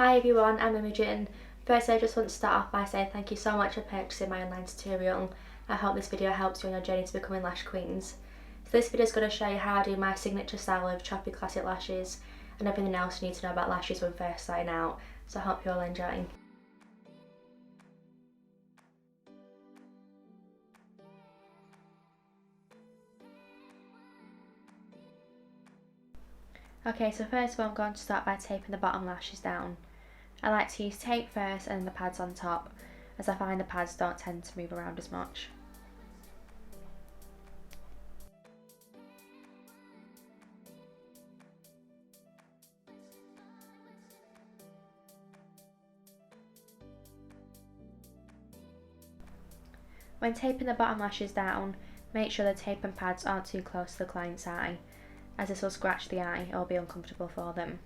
Hi everyone, I'm Imogen. Firstly, I just want to start off by saying thank you so much for purchasing my online tutorial. I hope this video helps you on your journey to becoming lash queens. So this video is going to show you how I do my signature style of choppy classic lashes and everything else you need to know about lashes when first starting out, so I hope you all enjoy. Okay, so first of all I'm going to start by taping the bottom lashes down. I like to use tape first and then the pads on top, as I find the pads don't tend to move around as much. When taping the bottom lashes down, make sure the tape and pads aren't too close to the client's eye, as this will scratch the eye or be uncomfortable for them.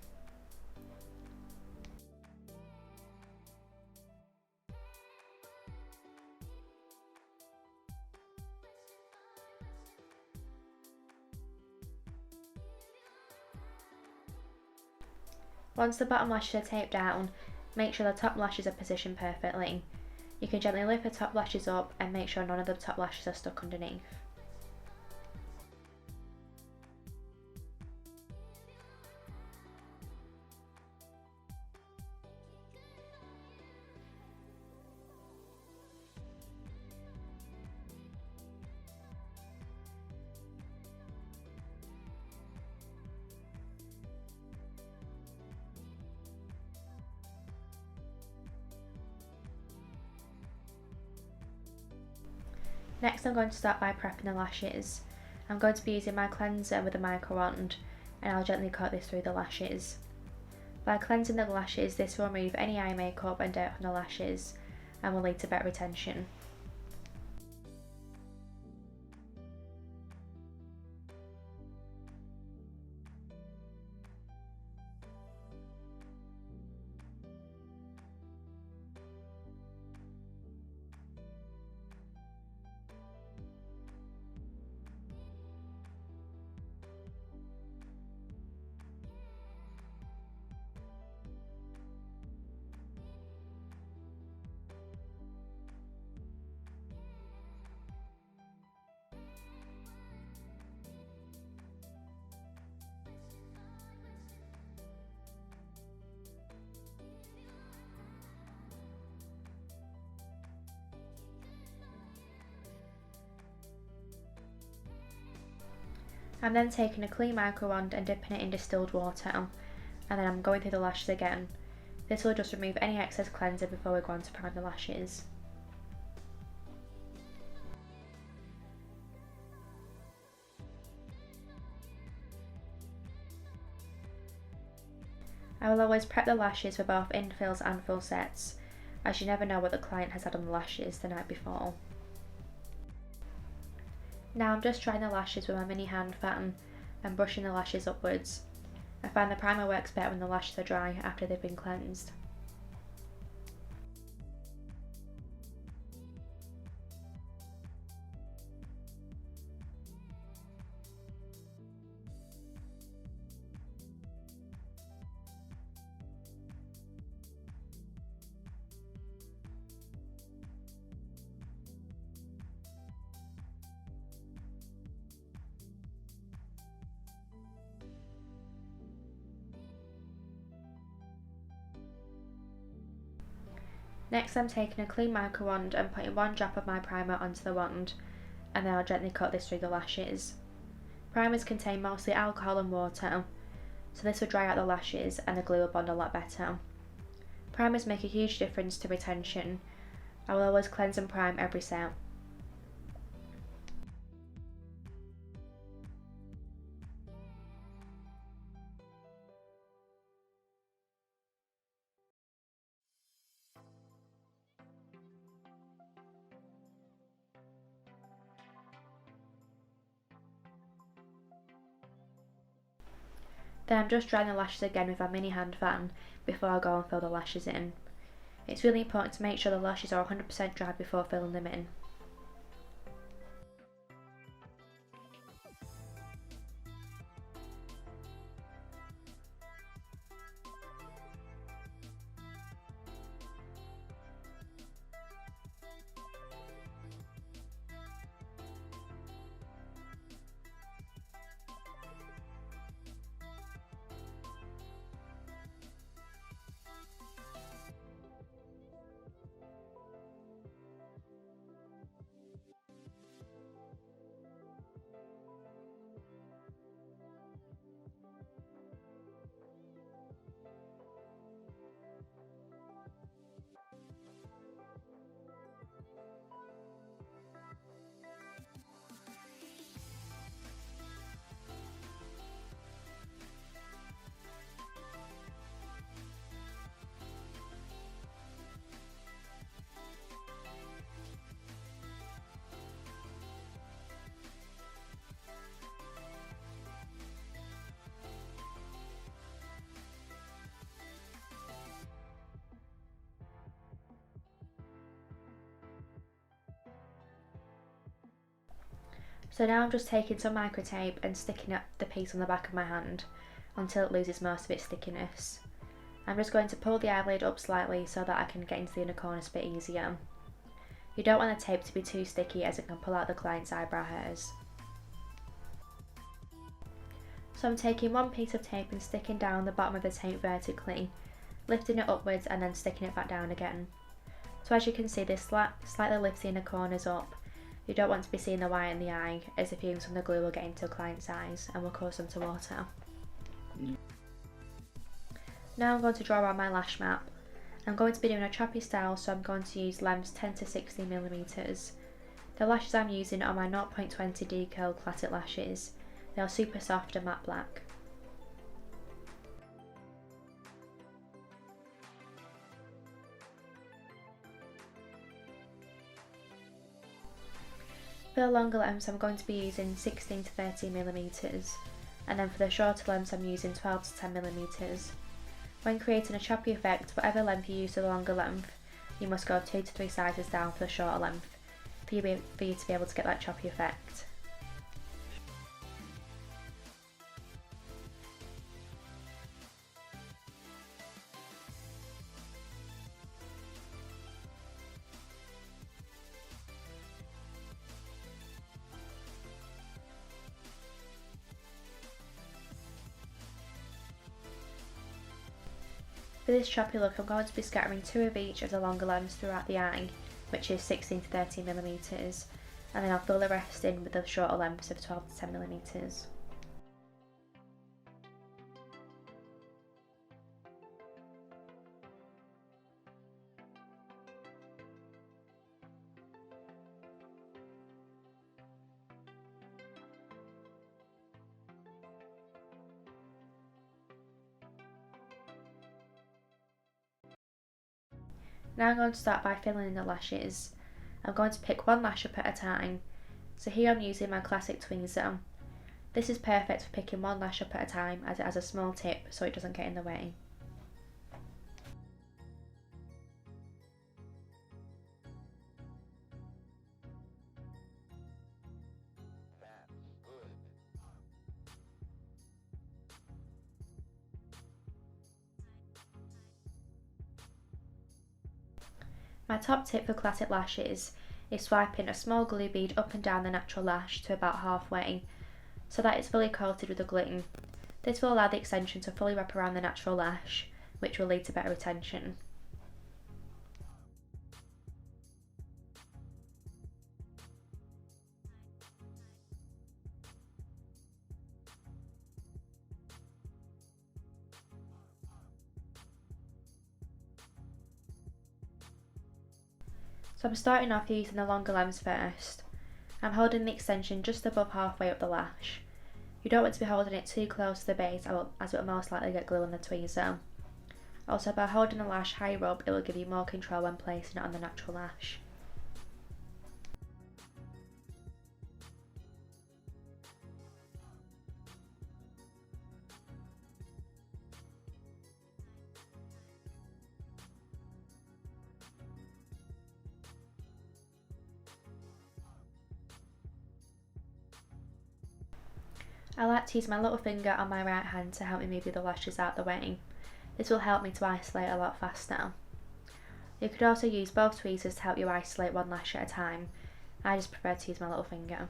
Once the bottom lashes are taped down, make sure the top lashes are positioned perfectly. You can gently lift the top lashes up and make sure none of the top lashes are stuck underneath. Next I'm going to start by prepping the lashes. I'm going to be using my cleanser with a micro wand, and I'll gently coat this through the lashes. By cleansing the lashes, this will remove any eye makeup and dirt from the lashes and will lead to better retention. I'm then taking a clean micro wand and dipping it in distilled water, and then I'm going through the lashes again. This will just remove any excess cleanser before we go on to prime the lashes. I will always prep the lashes for both infills and full sets, as you never know what the client has had on the lashes the night before. Now I'm just drying the lashes with my mini hand fan and brushing the lashes upwards. I find the primer works better when the lashes are dry after they've been cleansed. Next I'm taking a clean micro wand and putting one drop of my primer onto the wand, and then I'll gently coat this through the lashes. Primers contain mostly alcohol and water, so this will dry out the lashes and the glue will bond a lot better. Primers make a huge difference to retention. I will always cleanse and prime every set. Then I'm just drying the lashes again with a mini hand fan before I go and fill the lashes in. It's really important to make sure the lashes are 100% dry before filling them in. So now I'm just taking some micro tape and sticking up the piece on the back of my hand until it loses most of its stickiness. I'm just going to pull the eyelid up slightly so that I can get into the inner corners a bit easier. You don't want the tape to be too sticky as it can pull out the client's eyebrow hairs. So I'm taking one piece of tape and sticking down the bottom of the tape vertically, lifting it upwards and then sticking it back down again. So as you can see, this slightly lifts the inner corners up. You don't want to be seeing the white in the eye, as the fumes from the glue will get into the client's eyes and will cause them to water. Now I'm going to draw on my lash map. I'm going to be doing a choppy style, so I'm going to use lengths 10 to 60mm. The lashes I'm using are my 0.20 D-curl classic lashes. They are super soft and matte black. For the longer lengths I'm going to be using 16 to 30mm, and then for the shorter lengths I'm using 12 to 10mm. When creating a choppy effect, whatever length you use for the longer length, you must go 2 to 3 sizes down for the shorter length for you to be able to get that choppy effect. For this choppy look I'm going to be scattering 2 of each of the longer lengths throughout the eye, which is 16 to 30mm, and then I'll fill the rest in with the shorter lengths of 12 to 10mm. Now I'm going to start by filling in the lashes. I'm going to pick one lash up at a time. So here I'm using my classic tweezer. This is perfect for picking one lash up at a time as it has a small tip so it doesn't get in the way. My top tip for classic lashes is swiping a small glue bead up and down the natural lash to about halfway, so that it's fully coated with the glue. This will allow the extension to fully wrap around the natural lash, which will lead to better retention. So I'm starting off using the longer lengths first. I'm holding the extension just above halfway up the lash. You don't want to be holding it too close to the base as it will most likely get glue on the tweezer. Also, by holding the lash higher up, it will give you more control when placing it on the natural lash. I like to use my little finger on my right hand to help me move the other lashes out the way. This will help me to isolate a lot faster. You could also use both tweezers to help you isolate one lash at a time. I just prefer to use my little finger.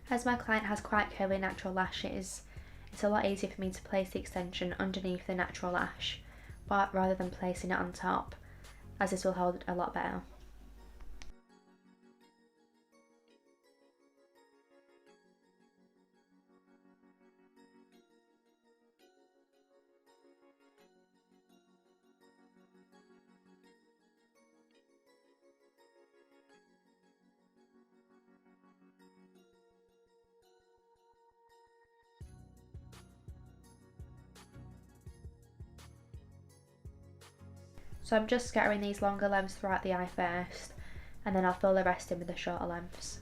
As my client has quite curly natural lashes, it's a lot easier for me to place the extension underneath the natural lash, but rather than placing it on top, as this will hold it a lot better. So I'm just scattering these longer lengths throughout the eye first, and then I'll fill the rest in with the shorter lengths.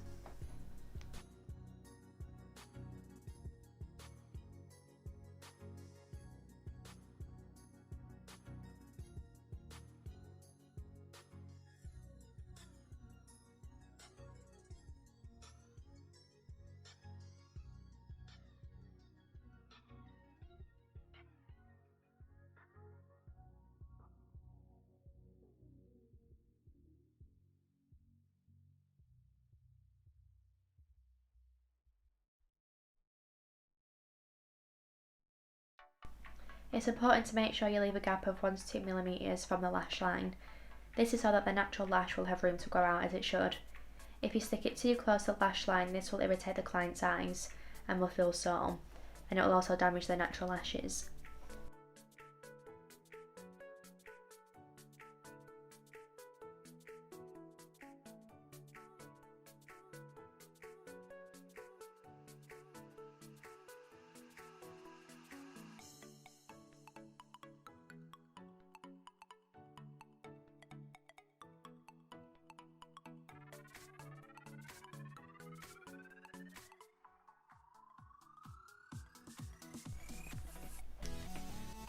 It's important to make sure you leave a gap of 1 to 2 millimeters from the lash line. This is so that the natural lash will have room to grow out as it should. If you stick it too close to the lash line, this will irritate the client's eyes and will feel sore, and it will also damage the natural lashes.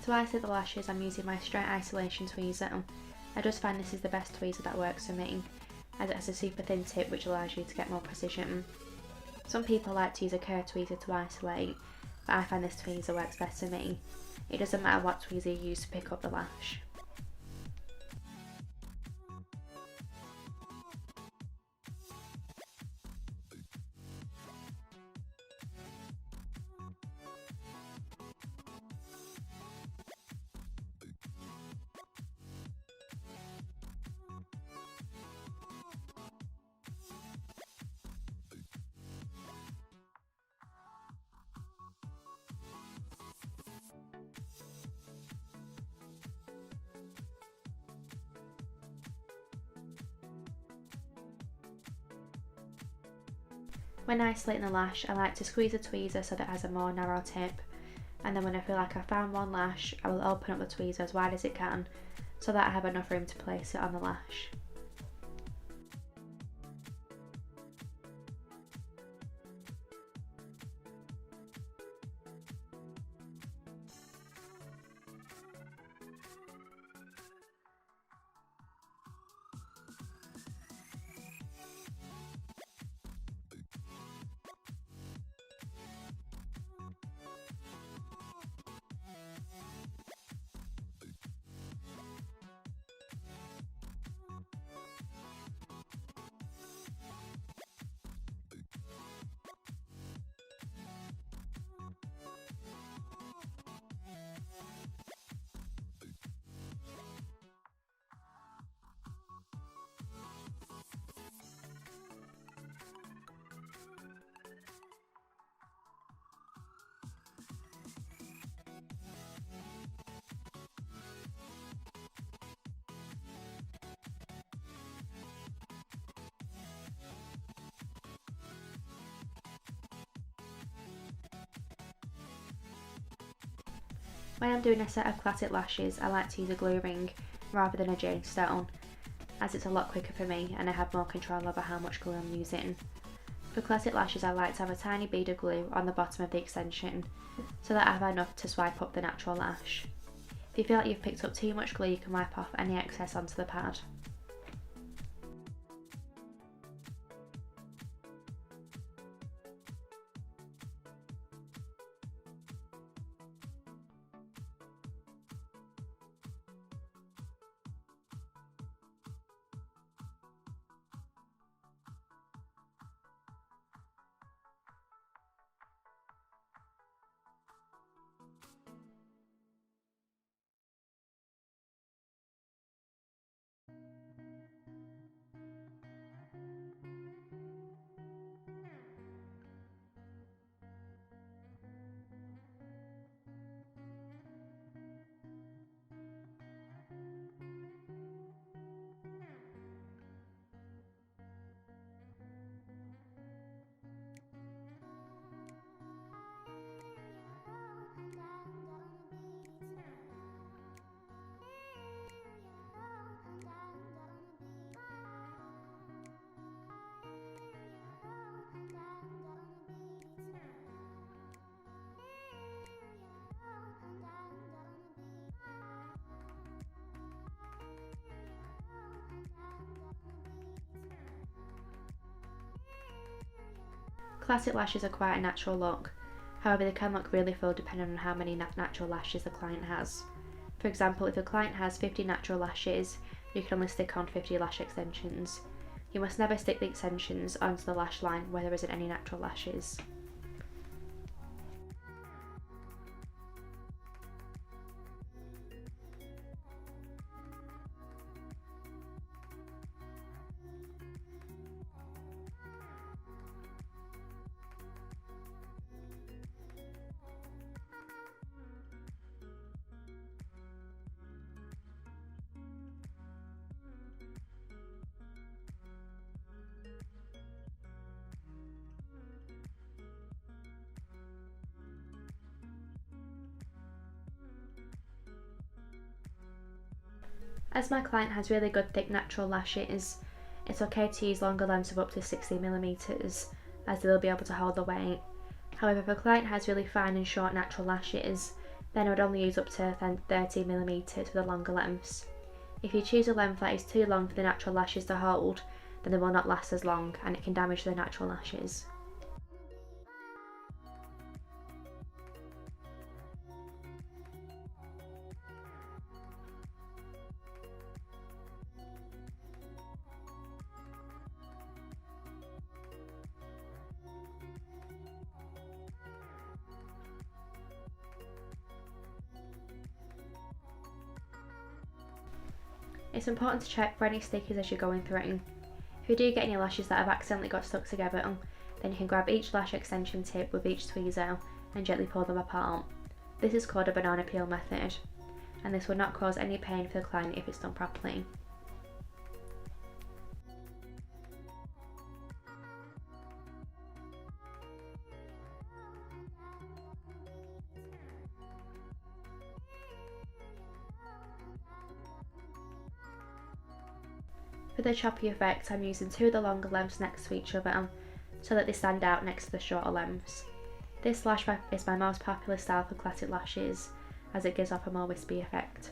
To isolate the lashes, I'm using my straight isolation tweezer. I just find this is the best tweezer that works for me, as it has a super thin tip which allows you to get more precision. Some people like to use a curved tweezer to isolate, but I find this tweezer works best for me. It doesn't matter what tweezer you use to pick up the lash. When isolating the lash, I like to squeeze the tweezer so that it has a more narrow tip, and then when I feel like I've found one lash, I will open up the tweezer as wide as it can so that I have enough room to place it on the lash. When I'm doing a set of classic lashes, I like to use a glue ring rather than a jade stone, as it's a lot quicker for me and I have more control over how much glue I'm using. For classic lashes, I like to have a tiny bead of glue on the bottom of the extension so that I have enough to swipe up the natural lash. If you feel like you've picked up too much glue, you can wipe off any excess onto the pad. classic lashes are quite a natural look, however they can look really full depending on how many natural lashes the client has. For example, if the client has 50 natural lashes, you can only stick on 50 lash extensions. You must never stick the extensions onto the lash line where there isn't any natural lashes. As my client has really good thick natural lashes, it's okay to use longer lengths of up to 60mm as they will be able to hold the weight. However, if a client has really fine and short natural lashes, then I would only use up to 30mm for the longer lengths. If you choose a length that is too long for the natural lashes to hold, then they will not last as long and it can damage the natural lashes. It's important to check for any stickers as you're going through. If you do get any lashes that have accidentally got stuck together, then you can grab each lash extension tip with each tweezer and gently pull them apart. This is called a banana peel method, and this will not cause any pain for the client if it's done properly. For the choppy effect, I'm using two of the longer lengths next to each other so that they stand out next to the shorter lengths. This lash wrap is my most popular style for classic lashes as it gives off a more wispy effect.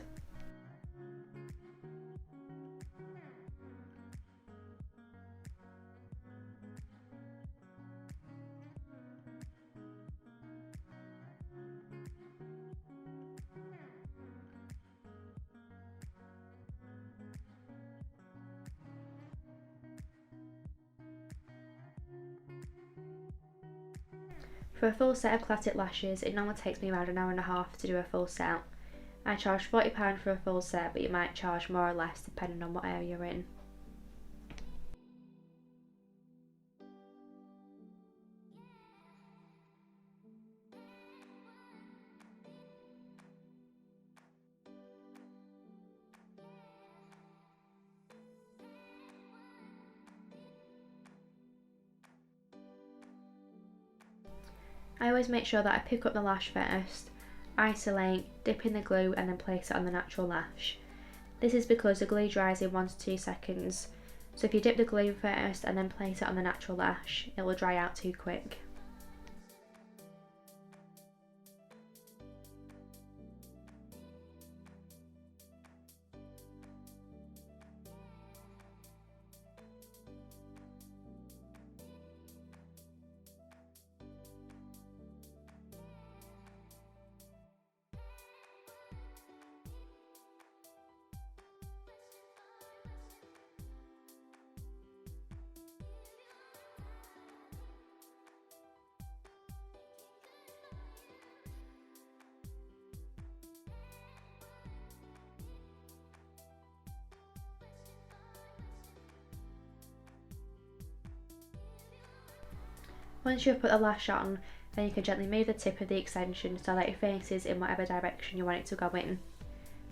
For a full set of classic lashes, it normally takes me around an hour and a half to do a full set. I charge £40 for a full set, but you might charge more or less depending on what area you're in. I always make sure that I pick up the lash first, isolate, dip in the glue and then place it on the natural lash. This is because the glue dries in 1 to 2 seconds, so if you dip the glue first and then place it on the natural lash, it will dry out too quick. Once you've put the lash on, then you can gently move the tip of the extension so that it faces in whatever direction you want it to go in.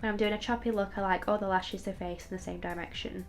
When I'm doing a choppy look, I like all the lashes to face in the same direction.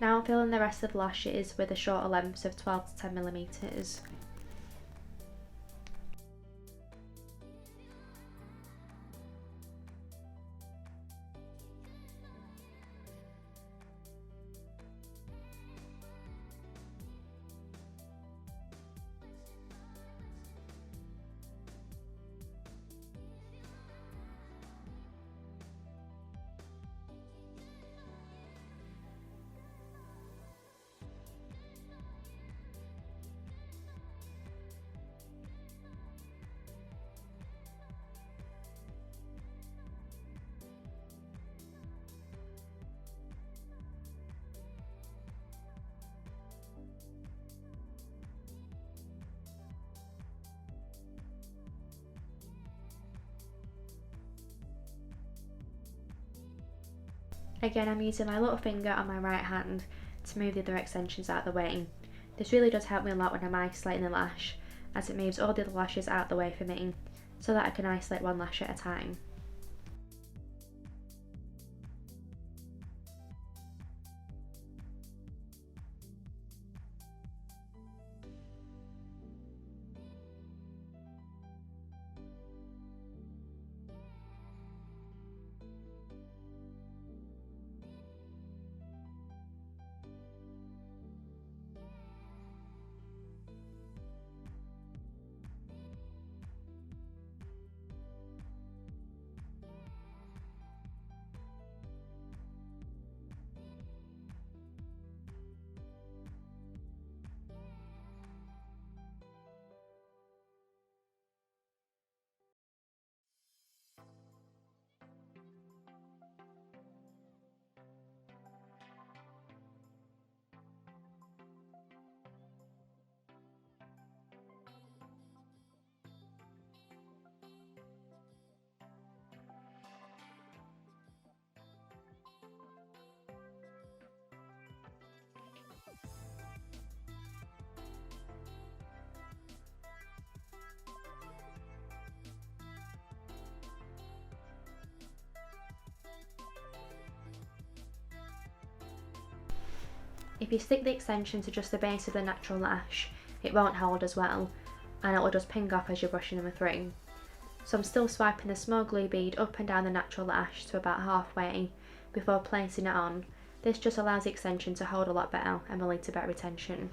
Now I'm filling the rest of the lashes with the shorter lengths of 12 to 10mm. Again, I'm using my little finger on my right hand to move the other extensions out of the way. This really does help me a lot when I'm isolating the lash, as it moves all the other lashes out of the way for me, so that I can isolate one lash at a time. If you stick the extension to just the base of the natural lash, it won't hold as well, and it will just ping off as you're brushing them through. So I'm still swiping the small glue bead up and down the natural lash to about halfway before placing it on. This just allows the extension to hold a lot better and will lead to better retention.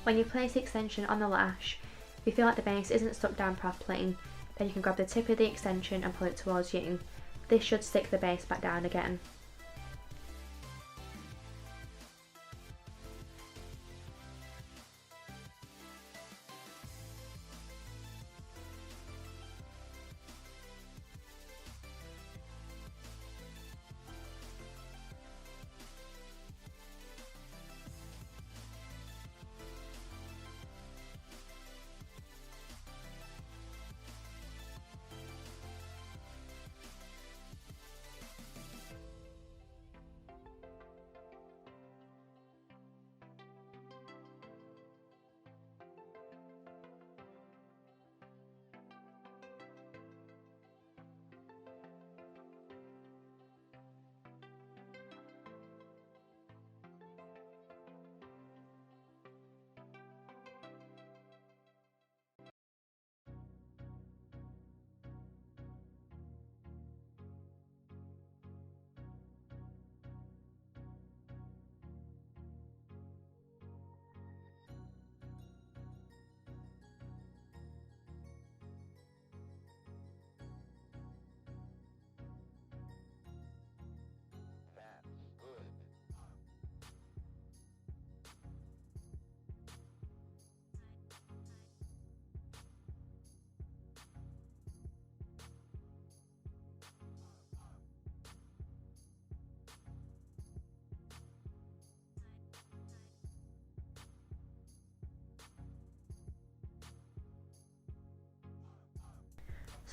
When you place the extension on the lash, if you feel like the base isn't stuck down properly, then you can grab the tip of the extension and pull it towards you. This should stick the base back down again.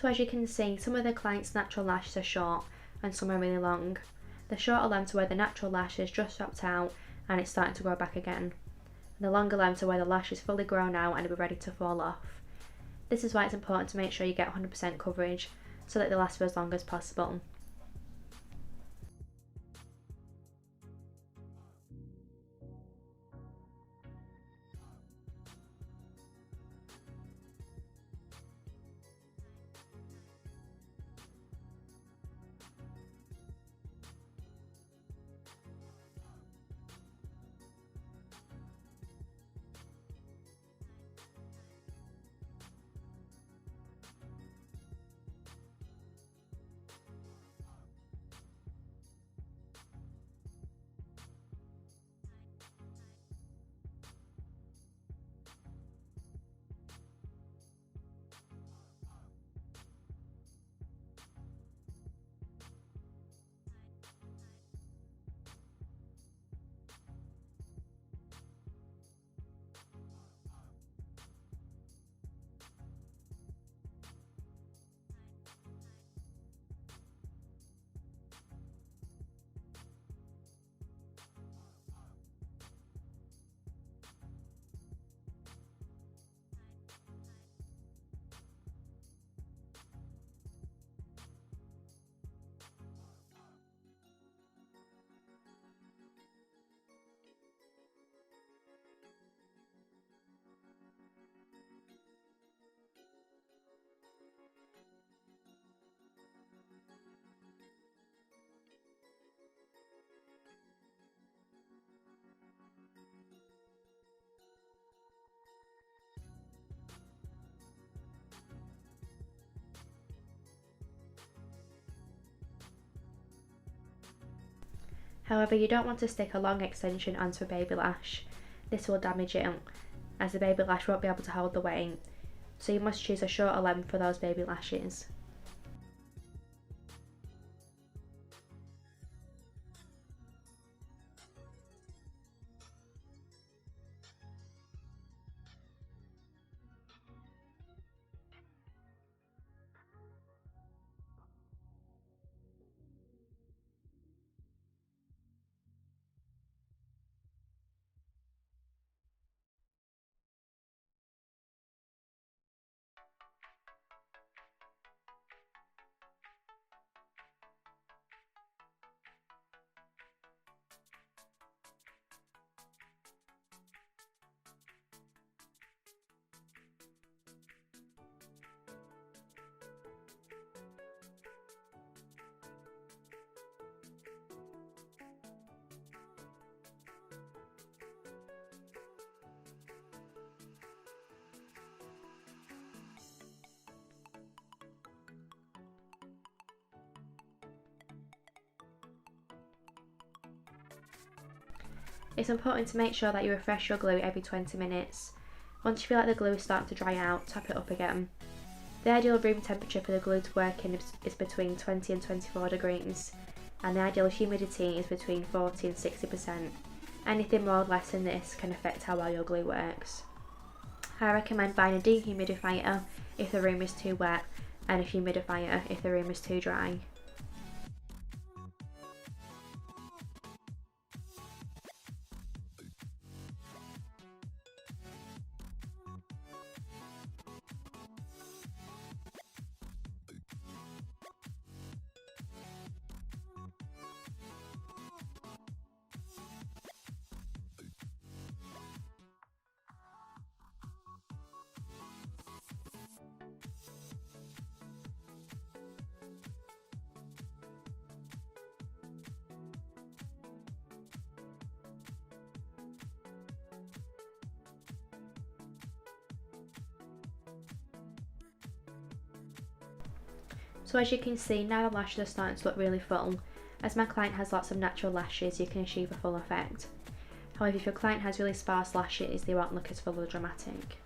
So as you can see, some of the clients' natural lashes are short and some are really long. The shorter lengths are where the natural lash is just dropped out and it's starting to grow back again. And the longer lengths are where the lash is fully grown out and it'll be ready to fall off. This is why it's important to make sure you get 100% coverage so that they last for as long as possible. However, you don't want to stick a long extension onto a baby lash. This will damage it, as the baby lash won't be able to hold the weight, so you must choose a shorter length for those baby lashes. It's important to make sure that you refresh your glue every 20 minutes. Once you feel like the glue is starting to dry out, top it up again. The ideal room temperature for the glue to work in is between 20 and 24 degrees, and the ideal humidity is between 40 and 60%. Anything more or less than this can affect how well your glue works. I recommend buying a dehumidifier if the room is too wet and a humidifier if the room is too dry. So as you can see, now the lashes are starting to look really full. As my client has lots of natural lashes, you can achieve a full effect. However, if your client has really sparse lashes, they won't look as full or dramatic.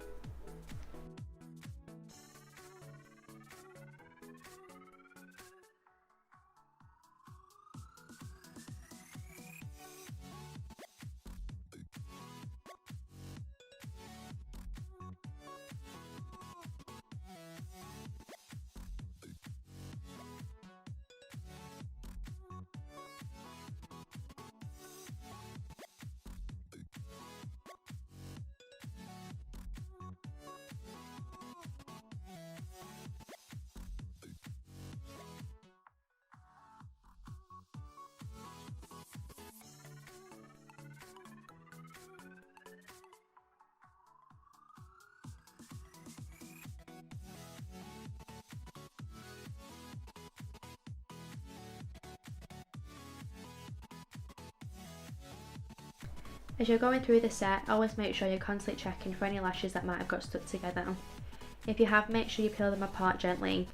As you're going through the set, always make sure you're constantly checking for any lashes that might have got stuck together. If you have, make sure you peel them apart gently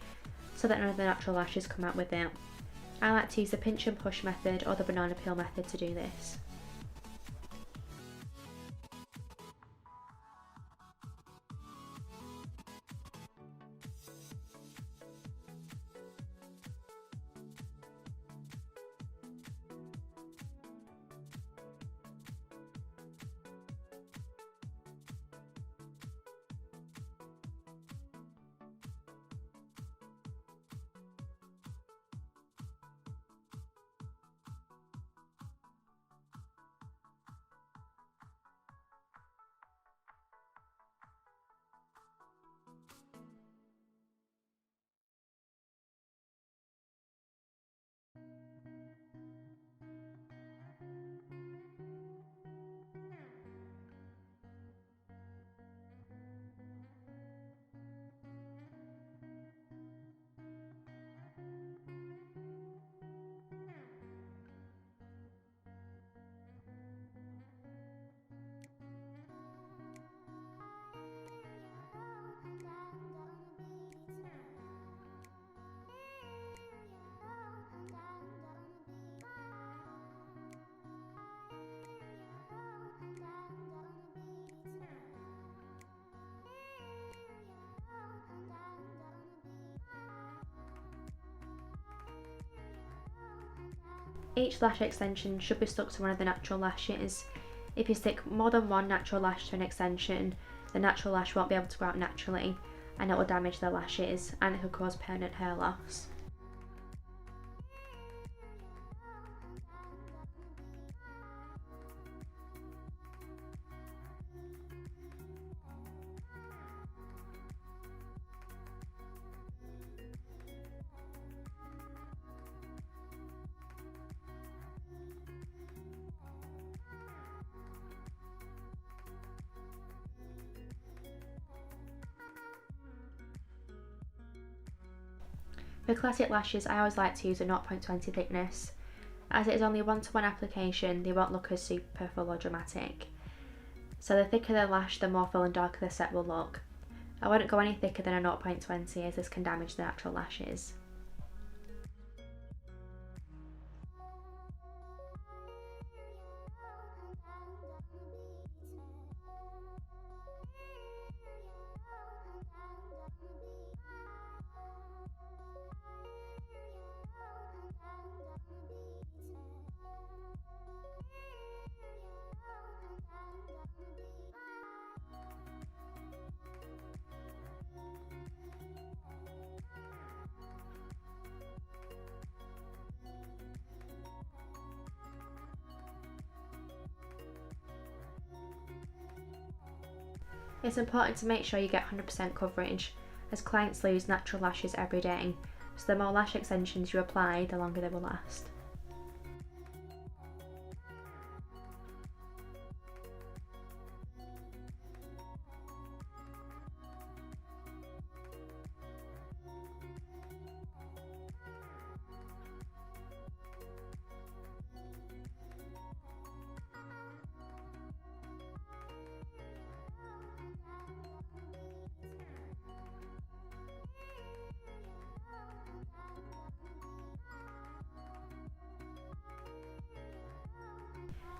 so that none of the natural lashes come out with it. I like to use the pinch and push method or the banana peel method to do this. Each lash extension should be stuck to one of the natural lashes. If you stick more than one natural lash to an extension, the natural lash won't be able to grow out naturally and it will damage the lashes and it could cause permanent hair loss. For classic lashes, I always like to use a 0.20 thickness. As it is only a 1-to-1 application, they won't look as super full or dramatic. So the thicker the lash, the more full and darker the set will look. I wouldn't go any thicker than a 0.20 as this can damage the natural lashes. It's important to make sure you get 100% coverage, as clients lose natural lashes every day, so the more lash extensions you apply, the longer they will last.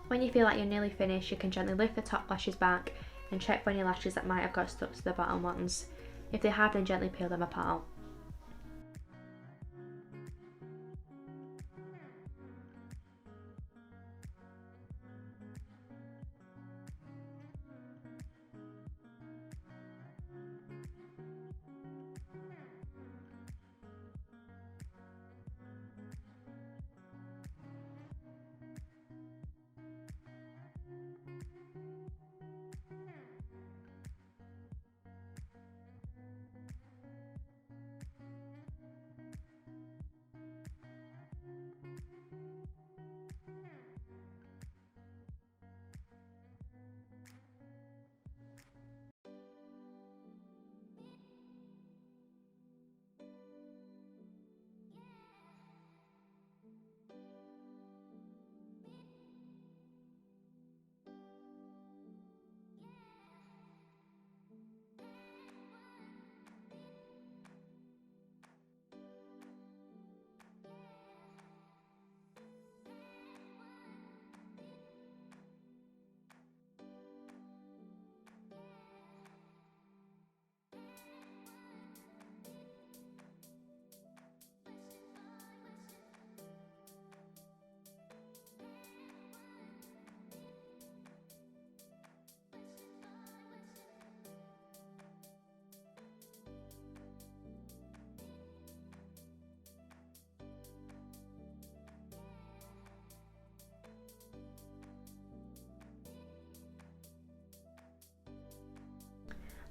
When you feel like you're nearly finished, you can gently lift the top lashes back and check for any lashes that might have got stuck to the bottom ones. If they have, then gently peel them apart.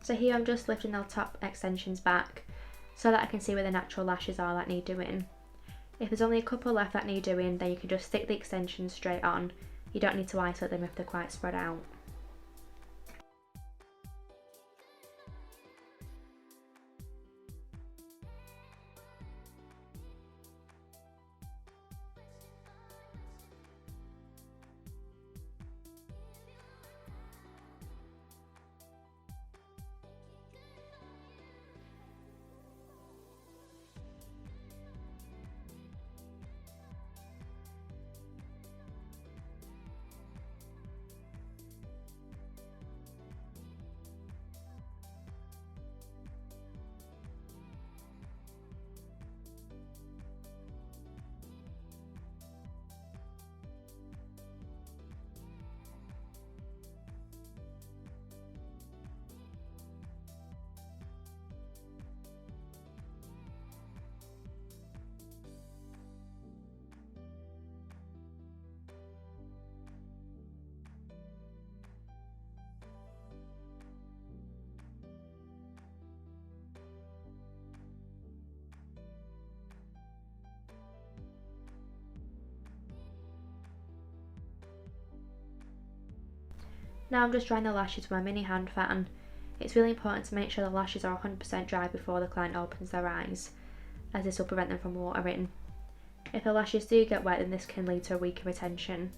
So here I'm just lifting the top extensions back so that I can see where the natural lashes are that need doing. If there's only a couple left that need doing, then you can just stick the extensions straight on. You don't need to isolate them if they're quite spread out. Now I'm just drying the lashes with my mini hand fan. It's really important to make sure the lashes are 100% dry before the client opens their eyes, as this will prevent them from watering. If the lashes do get wet, then this can lead to a weaker retention.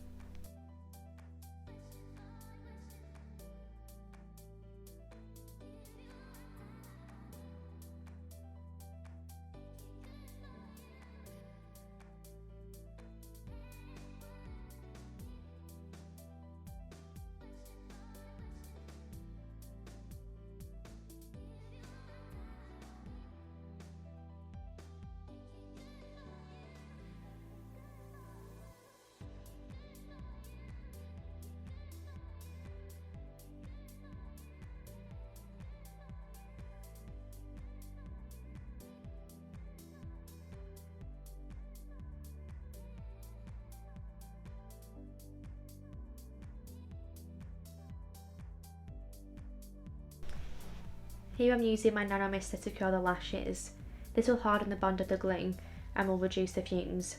Here I'm using my nano mist to secure the lashes. This will harden the bond of the glue and will reduce the fumes,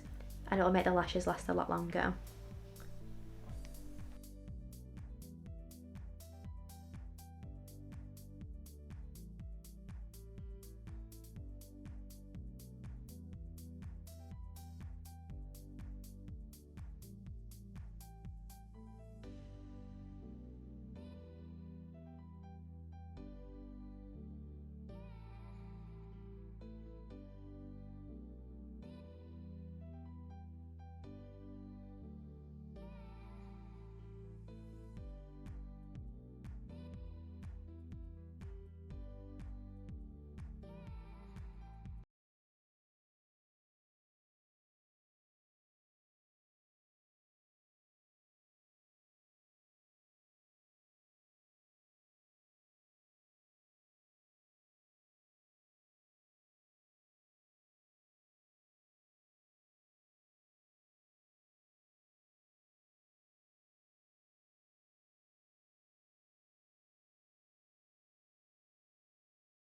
and it will make the lashes last a lot longer.